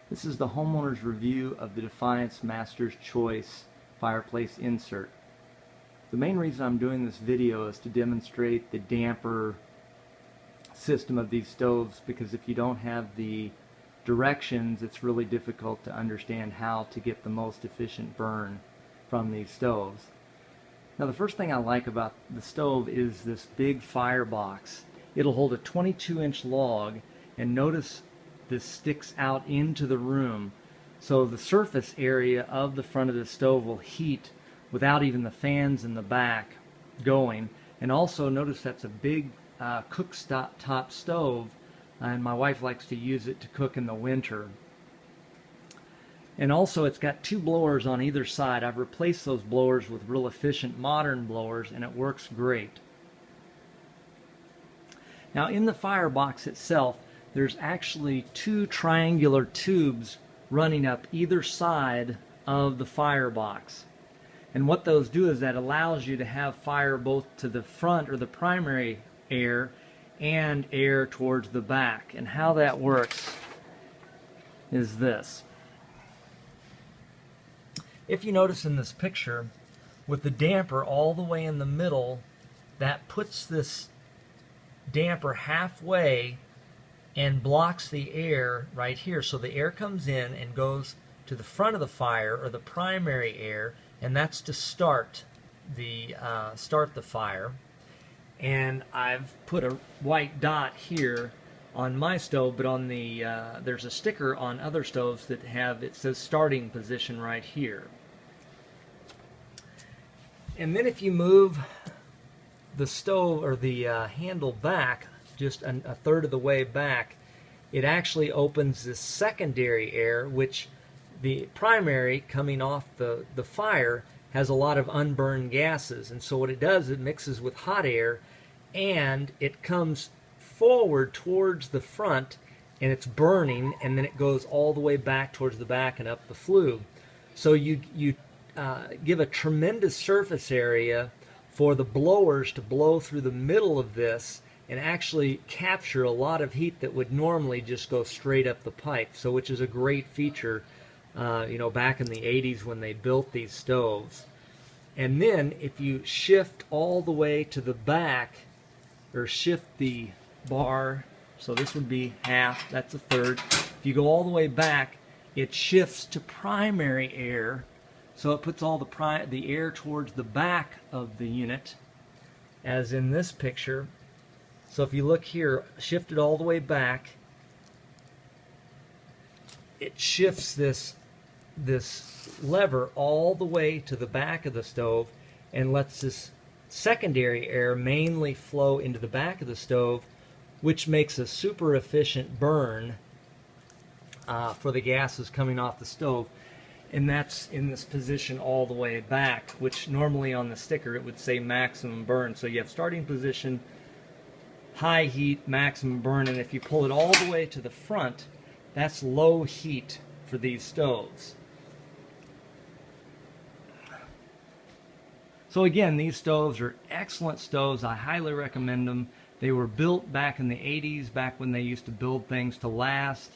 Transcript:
This is the homeowner's review of the Defiance Master Choice fireplace insert. The main reason I'm doing this video is to demonstrate the damper system of these stoves, because if you don't have the directions, it's really difficult to understand how to get the most efficient burn from these stoves. Now, the first thing I like about the stove is this big firebox. It'll hold a 22-inch log, and notice this sticks out into the room, so the surface area of the front of the stove will heat without even the fans in the back going. And also notice that's a big cooktop stove, and my wife likes to use it to cook in the winter. And also it's got two blowers on either side. I've replaced those blowers with real efficient modern blowers, and it works great. Now, in the firebox itself, there's actually two triangular tubes running up either side of the firebox. And what those do is that allows you to have fire both to the front, or the primary air, and air towards the back. And how that works is this. If you notice in this picture, with the damper all the way in the middle, that puts this damper halfway and blocks the air right here. So the air comes in and goes to the front of the fire, or the primary air, and that's to start the fire. And I've put a white dot here on my stove, but on the there's a sticker on other stoves that have, it says starting position right here. And then if you move the stove, or the handle back just a third of the way back, it actually opens this secondary air, which the primary coming off the fire has a lot of unburned gases. And so what it does, it mixes with hot air, and it comes forward towards the front, and it's burning, and then it goes all the way back towards the back and up the flue. So you give a tremendous surface area for the blowers to blow through the middle of this and actually capture a lot of heat that would normally just go straight up the pipe. So, which is a great feature, back in the 80s when they built these stoves. And then if you shift all the way to the back, or shift the bar, so this would be half, that's a third. If you go all the way back, it shifts to primary air, so it puts all the air towards the back of the unit, as in this picture. So if you look here, shifted all the way back, it shifts this lever all the way to the back of the stove and lets this secondary air mainly flow into the back of the stove, which makes a super efficient burn for the gases coming off the stove. And that's in this position all the way back, which normally on the sticker it would say maximum burn. So you have starting position, high heat, maximum burn, and if you pull it all the way to the front, that's low heat for these stoves. So again, these stoves are excellent stoves. I highly recommend them. They were built back in the 80s, back when they used to build things to last.